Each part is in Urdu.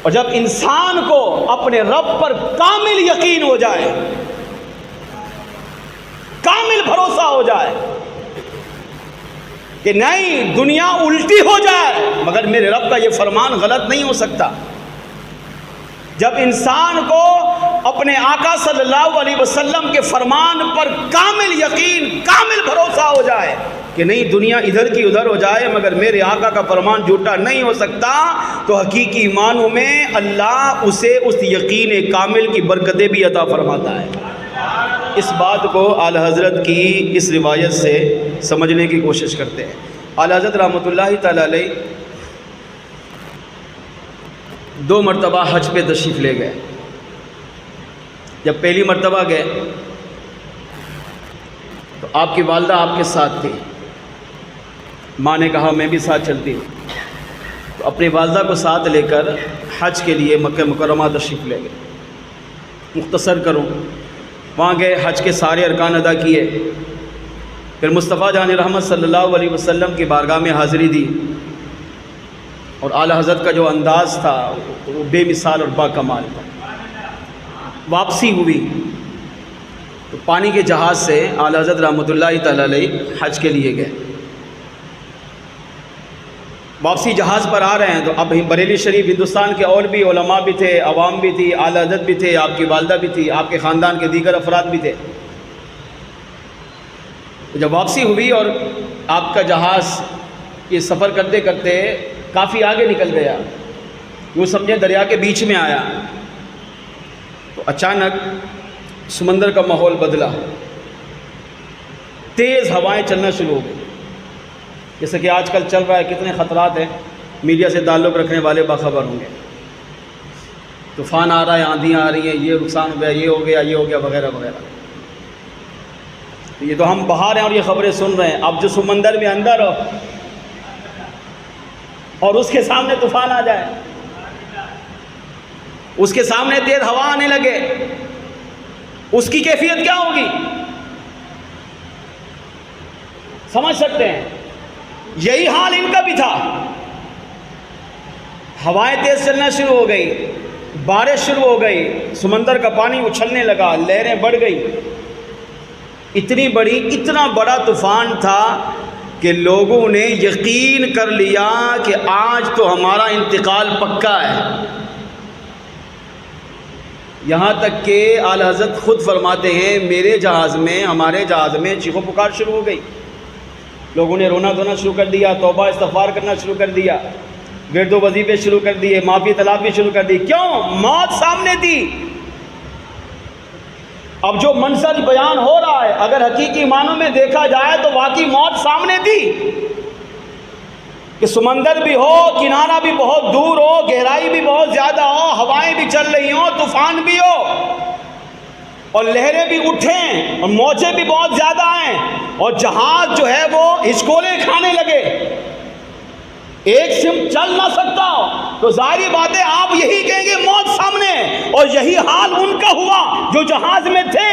اور جب انسان کو اپنے رب پر کامل یقین ہو جائے، کامل بھروسہ ہو جائے کہ نہیں دنیا الٹی ہو جائے مگر میرے رب کا یہ فرمان غلط نہیں ہو سکتا، جب انسان کو اپنے آقا صلی اللہ علیہ وسلم کے فرمان پر کامل یقین، کامل بھروسہ ہو جائے کہ نہیں دنیا ادھر کی ادھر ہو جائے مگر میرے آقا کا فرمان جھوٹا نہیں ہو سکتا، تو حقیقی معنوں میں اللہ اسے اس یقین کامل کی برکتیں بھی عطا فرماتا ہے۔ اس بات کو اعلی حضرت کی اس روایت سے سمجھنے کی کوشش کرتے ہیں۔ اعلی حضرت رحمۃ اللہ تعالی علیہ 2 مرتبہ حج پہ تشریف لے گئے۔ جب پہلی مرتبہ گئے تو آپ کی والدہ آپ کے ساتھ تھی، ماں نے کہا میں بھی ساتھ چلتی ہوں، تو اپنی والدہ کو ساتھ لے کر حج کے لیے مکہ مکرمہ تشریف لے گئے۔ مختصر کروں، وہاں گئے، حج کے سارے ارکان ادا کیے، پھر مصطفیٰ جان رحمت صلی اللہ علیہ وسلم کی بارگاہ میں حاضری دی، اور اعلی حضرت کا جو انداز تھا وہ بے مثال اور با کمال تھا۔ واپسی ہوئی تو پانی کے جہاز سے اعلی حضرت رحمۃ اللہ تعالی علیہ حج کے لیے گئے۔ واپسی جہاز پر آ رہے ہیں تو اب بریلی شریف ہندوستان کے اور بھی علماء بھی تھے، عوام بھی تھی، اعلی حضرت بھی تھے، آپ کی والدہ بھی تھی، آپ کے خاندان کے دیگر افراد بھی تھے۔ جب واپسی ہوئی اور آپ کا جہاز یہ سفر کرتے کرتے کافی آگے نکل گیا، یوں سمجھیں دریا کے بیچ میں آیا، تو اچانک سمندر کا ماحول بدلا، تیز ہوائیں چلنا شروع ہو گئی، جیسے کہ آج کل چل رہا ہے۔ کتنے خطرات ہیں، میڈیا سے تعلق رکھنے والے باخبر ہوں گے۔ طوفان آ رہا ہے، آندھیاں آ رہی ہیں، یہ نقصان ہو گیا، یہ ہو گیا، یہ ہو گیا، وغیرہ وغیرہ۔ یہ تو ہم باہر ہیں اور یہ خبریں سن رہے ہیں، اب جو سمندر میں اندر ہو اور اس کے سامنے طوفان آ جائے، اس کے سامنے تیز ہوا آنے لگے، اس کی کیفیت کیا ہوگی سمجھ سکتے ہیں۔ یہی حال ان کا بھی تھا، ہوائیں تیز چلنا شروع ہو گئی، بارش شروع ہو گئی، سمندر کا پانی اچھلنے لگا، لہریں بڑھ گئی، اتنی بڑی، اتنا بڑا طوفان تھا کہ لوگوں نے یقین کر لیا کہ آج تو ہمارا انتقال پکا ہے۔ یہاں تک کہ اعلی حضرت خود فرماتے ہیں میرے جہاز میں، ہمارے جہاز میں چیخو پکار شروع ہو گئی، لوگوں نے رونا دھونا شروع کر دیا، توبہ استغفار کرنا شروع کر دیا، ورد و وظیفے شروع کر دیے، معافی طلب بھی شروع کر دی۔ کیوں؟ موت سامنے تھی۔ اب جو منظر بیان ہو رہا ہے اگر حقیقی معنوں میں دیکھا جائے تو واقعی موت سامنے تھی، کہ سمندر بھی ہو، کنارہ بھی بہت دور ہو، گہرائی بھی بہت زیادہ ہو، ہوائیں بھی چل رہی ہوں، طوفان بھی ہو، اور لہریں بھی اٹھیں اور موجیں بھی بہت زیادہ ہیں، اور جہاز جو ہے وہ ہچکولے کھانے لگے، ایک سمت چل نہ سکتا ہو، تو ظاہری بات ہے آپ یہی کہیں گے موت سامنے، اور یہی حال ان کا ہوا جو جہاز میں تھے۔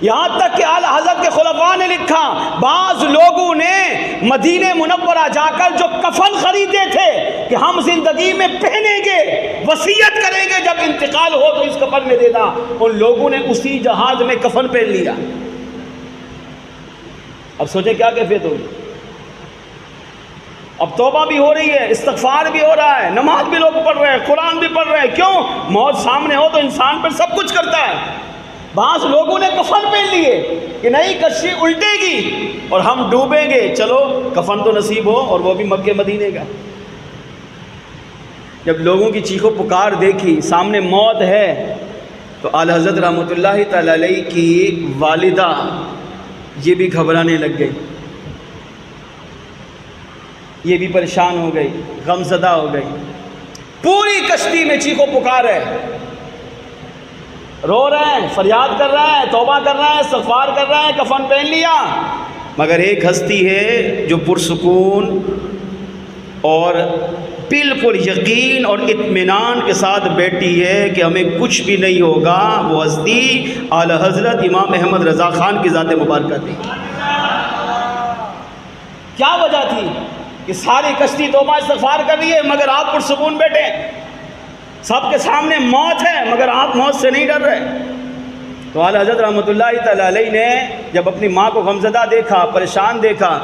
یہاں تک کہ اعلی حضرت کے خلفاء نے لکھا بعض لوگوں نے مدینہ منورہ جا کر جو کفن خریدے تھے کہ ہم زندگی میں پہنیں گے، وصیت کریں گے جب انتقال ہو تو اس کفن میں دینا، ان لوگوں نے اسی جہاز میں کفن پہن لیا۔ اب سوچیں کیا کیفیت ہوگی۔ اب توبہ بھی ہو رہی ہے، استغفار بھی ہو رہا ہے، نماز بھی لوگ پڑھ رہے ہیں، قرآن بھی پڑھ رہے ہیں، کیوں؟ موت سامنے ہو تو انسان پر سب کچھ کرتا ہے۔ بعض لوگوں نے کفن پہن لیے کہ نہیں کشتی الٹے گی اور ہم ڈوبیں گے، چلو کفن تو نصیب ہو، اور وہ بھی مکے مدینے کا۔ جب لوگوں کی چیخو پکار دیکھی، سامنے موت ہے، تو اعلی حضرت رحمۃ اللہ تعالی علیہ کی والدہ یہ بھی گھبرانے لگ گئی، یہ بھی پریشان ہو گئی، غم زدہ ہو گئی۔ پوری کشتی میں چیخو پکار ہے، رو رہے ہیں، فریاد کر رہا ہے، توبہ کر رہا ہے، استغفار کر رہا ہے، کفن پہن لیا، مگر ایک ہستی ہے جو پرسکون اور بالکل یقین اور اطمینان کے ساتھ بیٹھی ہے کہ ہمیں کچھ بھی نہیں ہوگا۔ وہ ہستی اعلی حضرت امام احمد رضا خان کی ذات مبارکہ تھی۔ کیا وجہ تھی کہ ساری کشتی توبہ استغفار کر رہی ہے مگر آپ پرسکون بیٹھے؟ سب کے سامنے موت ہے مگر آپ موت سے نہیں ڈر رہے۔ تو اعلیٰ حضرت رحمۃ اللہ تعالیٰ علیہ نے جب اپنی ماں کو غمزدہ دیکھا، پریشان دیکھا،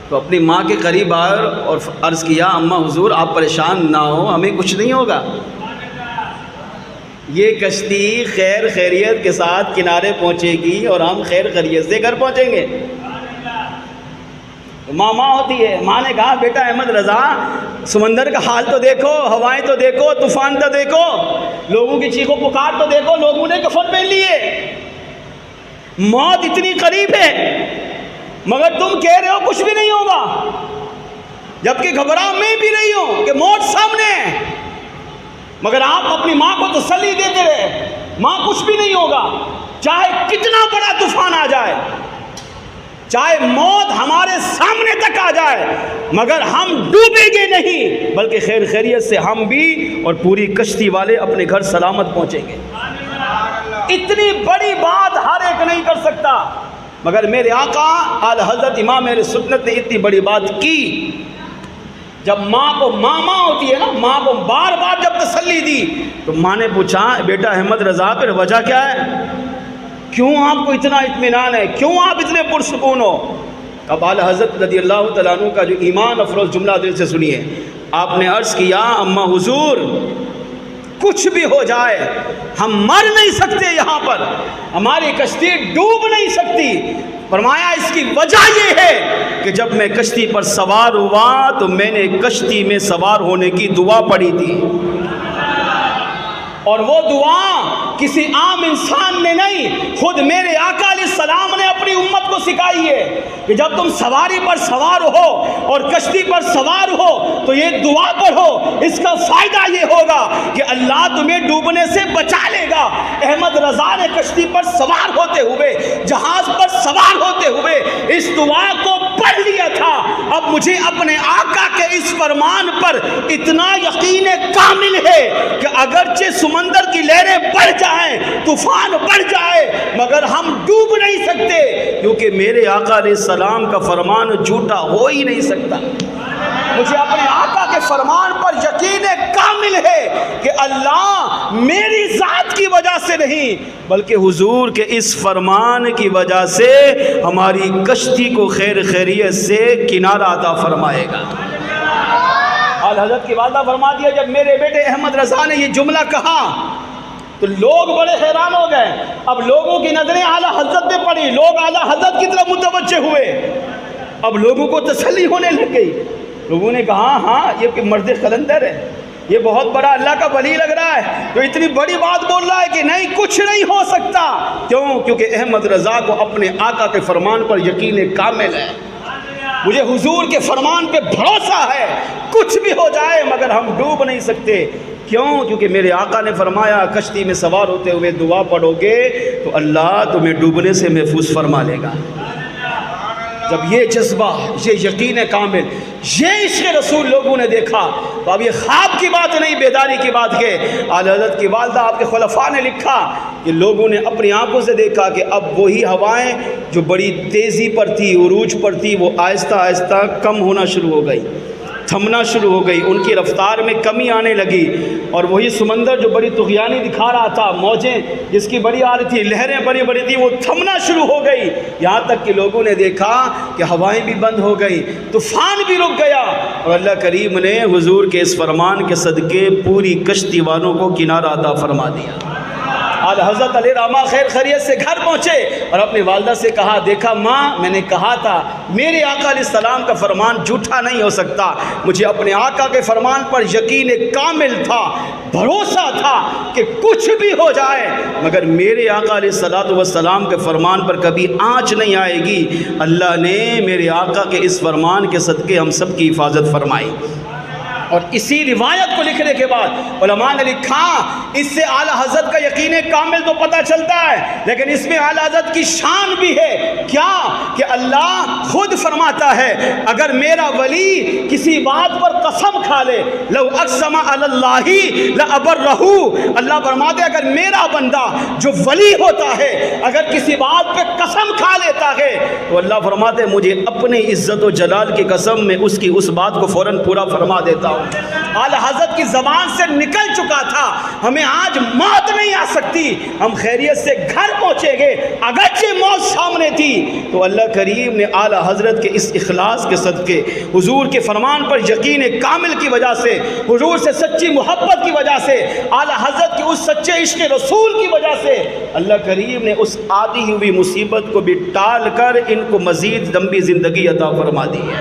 تو اپنی ماں کے قریب آئے اور عرض کیا اماں حضور آپ پریشان نہ ہو، ہمیں کچھ نہیں ہوگا، یہ کشتی خیر خیریت کے ساتھ کنارے پہنچے گی اور ہم خیر خیریت سے گھر پہنچیں گے۔ ماں ہوتی ہے، ماں نے کہا بیٹا احمد رضا سمندر کا حال تو دیکھو، ہوائیں تو دیکھو، طوفان تو دیکھو، لوگوں کی چیخ و پکار تو دیکھو، لوگوں نے کفن پہن لیے، موت اتنی قریب ہے مگر تم کہہ رہے ہو کچھ بھی نہیں ہوگا، جبکہ گھبرا میں بھی رہی ہوں کہ موت سامنے ہے، مگر آپ اپنی ماں کو تسلی دیتے رہے ماں کچھ بھی نہیں ہوگا، چاہے کتنا بڑا طوفان آ جائے، چاہے موت ہمارے سامنے تک آ جائے، مگر ہم ڈوبیں گے نہیں بلکہ خیر خیریت سے ہم بھی اور پوری کشتی والے اپنے گھر سلامت پہنچیں گے۔ اتنی بڑی بات ہر ایک نہیں کر سکتا، مگر میرے آقا اعلیٰ حضرت امام اہل سنت نے اتنی بڑی بات کی۔ جب ماں کو ماں ہوتی ہے نا، ماں کو بار بار جب تسلی دی تو ماں نے پوچھا بیٹا احمد رضا پھر وجہ کیا ہے، کیوں آپ کو اتنا اطمینان ہے، کیوں آپ اتنے پرسکون ہو؟ اب اعلیٰ حضرت رضی اللہ تعالیٰ عنہ کا جو ایمان افروز جملہ دل سے سنیے، آپ نے عرض کیا اماں حضور کچھ بھی ہو جائے ہم مر نہیں سکتے، یہاں پر ہماری کشتی ڈوب نہیں سکتی۔ فرمایا اس کی وجہ یہ ہے کہ جب میں کشتی پر سوار ہوا تو میں نے کشتی میں سوار ہونے کی دعا پڑھی تھی، اور وہ دعا کسی عام انسان نے نہیں، خود میرے آقا علیہ السلام نے اپنی امت کو سکھائی ہے کہ جب تم سواری پر سوار ہو اور کشتی پر سوار ہو تو یہ دعا پڑھو، اس کا فائدہ یہ ہوگا کہ اللہ تمہیں ڈوبنے سے بچا لے گا۔ احمد رضا نے کشتی پر سوار ہوتے ہوئے، جہاز پر سوار ہوتے ہوئے اس دعا کو پڑھ لیا تھا۔ اب مجھے اپنے آقا کے اس فرمان پر اتنا یقین کامل ہے کہ اگرچہ سمندر کی لہریں بڑھ جائیں، طوفان بڑھ جائے، مگر ہم ڈوب نہیں سکتے، کیونکہ میرے آقا علیہ السلام کا فرمان جھوٹا ہو ہی نہیں سکتا۔ مجھے اپنے آقا کے فرمان پر یقین کامل ہے کہ اللہ میری ذات کی وجہ سے نہیں بلکہ حضور کے اس فرمان کی وجہ سے ہماری کشتی کو خیر خیریت سے کنارہ عطا فرمائے گا۔ اور حضرت کی والدہ فرما دیا جب میرے بیٹے احمد رضا نے یہ جملہ کہا تو لوگ بڑے حیران ہو گئے۔ اب لوگوں کی نظریں اعلیٰ حضرت پہ پڑی، لوگ اعلیٰ حضرت کی طرف متوجہ ہوئے، اب لوگوں کو تسلی ہونے لگ گئی۔ لوگوں نے کہا ہاں یہ مرد قلندر ہے، یہ بہت بڑا اللہ کا ولی لگ رہا ہے، تو اتنی بڑی بات بول رہا ہے کہ نہیں کچھ نہیں ہو سکتا۔ کیوں؟ کیونکہ احمد رضا کو اپنے آقا کے فرمان پر یقین کامل ہے، مجھے حضور کے فرمان پہ بھروسہ ہے، کچھ بھی ہو جائے مگر ہم ڈوب نہیں سکتے۔ کیوں؟ کیونکہ میرے آقا نے فرمایا کشتی میں سوار ہوتے ہوئے دعا پڑھو گے تو اللہ تمہیں ڈوبنے سے محفوظ فرما لے گا۔ جب یہ جذبہ، یہ یقین کامل، یہ عشق رسول لوگوں نے دیکھا تو اب یہ خواب کی بات نہیں، بیداری کی بات ہے۔ اعلیٰ حضرت کی والدہ آپ کے خلفاء نے لکھا کہ لوگوں نے اپنی آنکھوں سے دیکھا کہ اب وہی ہوائیں جو بڑی تیزی پر تھی، عروج پر تھی، وہ آہستہ آہستہ کم ہونا شروع ہو گئی، تھمنا شروع ہو گئی، ان کی رفتار میں کمی آنے لگی، اور وہی سمندر جو بڑی طغیانی دکھا رہا تھا، موجیں جس کی بڑی آ رہی تھی، لہریں بڑی بڑی تھی، وہ تھمنا شروع ہو گئی، یہاں تک کہ لوگوں نے دیکھا کہ ہوائیں بھی بند ہو گئی، طوفان بھی رک گیا، اور اللہ کریم نے حضور کے اس فرمان کے صدقے پوری کشتی والوں کو کنارہ عطا فرما دیا۔ آج حضرت علی رحمہ خیر خیریت سے گھر پہنچے اور اپنی والدہ سے کہا دیکھا ماں میں نے کہا تھا میرے آقا علیہ السلام کا فرمان جھوٹا نہیں ہو سکتا، مجھے اپنے آقا کے فرمان پر یقین کامل تھا، بھروسہ تھا کہ کچھ بھی ہو جائے مگر میرے آقا علیہ السلام کے فرمان پر کبھی آنچ نہیں آئے گی۔ اللہ نے میرے آقا کے اس فرمان کے صدقے ہم سب کی حفاظت فرمائی۔ اور اسی روایت کو لکھنے کے بعد علماء نے لکھا اس سے اعلیٰ حضرت کا یقین کامل تو پتہ چلتا ہے، لیکن اس میں اعلیٰ حضرت کی شان بھی ہے۔ کیا کہ اللہ خود فرماتا ہے اگر میرا ولی کسی بات پر قسم کھا لے لو اقسم علی اللہ لابرہ، اللہ فرماتے ہیں اگر میرا بندہ جو ولی ہوتا ہے اگر کسی بات پہ قسم کھا لیتا ہے تو اللہ فرماتے ہیں مجھے اپنی عزت و جلال کی قسم میں اس کی اس بات کو فوراً پورا فرما دیتا ہوں۔ اعلی حضرت کی زبان سے نکل چکا تھا ہمیں آج موت نہیں آ سکتی، ہم خیریت سے گھر پہنچے گے، اگرچہ موت سامنے تھی۔ تو اللہ کریم نے اعلی حضرت کے اس اخلاص کے صدقے، حضور کے فرمان پر یقین کامل کی وجہ سے، حضور سے سچی محبت کی وجہ سے، اعلی حضرت کے اس سچے عشق رسول کی وجہ سے اللہ کریم نے اس آتی ہوئی مصیبت کو بھی ٹال کر ان کو مزید لمبی زندگی عطا فرما دی ہے۔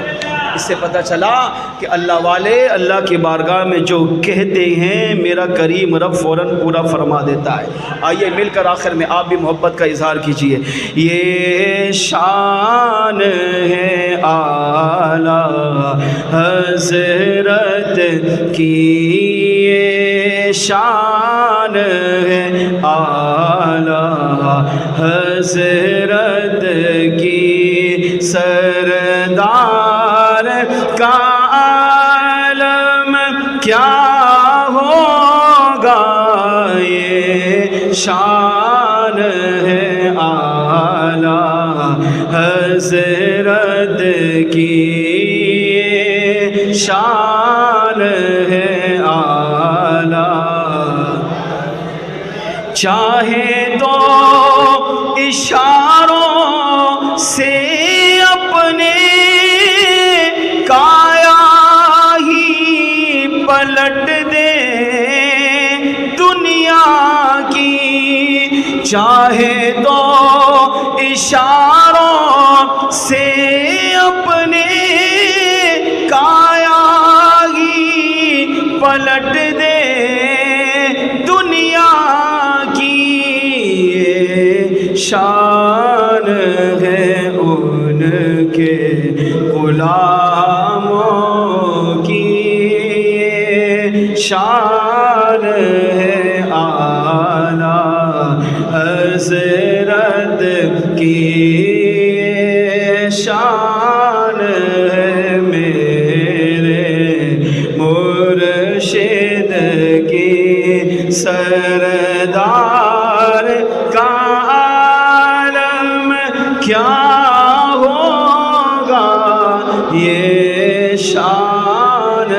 اس سے پتہ چلا کہ اللہ والے اللہ کی بارگاہ میں جو کہتے ہیں میرا کریم رب فوراً پورا فرما دیتا ہے۔ آئیے مل کر آخر میں آپ بھی محبت کا اظہار کیجئے۔ یہ شان ہے اعلیٰ حضرت کی، یہ شان ہے اعلیٰ حضرت کی، سردار کا عالم کیا ہوگا، یہ شان ہے اعلیٰ حضرت کی، یہ شان ہے اعلیٰ۔ چاہے تو اشاروں سے اپنے کایا ہی پلٹ دے دنیا کی، چاہے تو اشاروں سے اپنے کایا ہی پلٹ دے دنیا کی، یہ شان ہے ان کے غلاموں کی، یہ شان ہے اعلیٰ حضرت کی، یہ شان ہے میرے مرشد کی، سردار کا عالم کیا ہوگا، یہ شان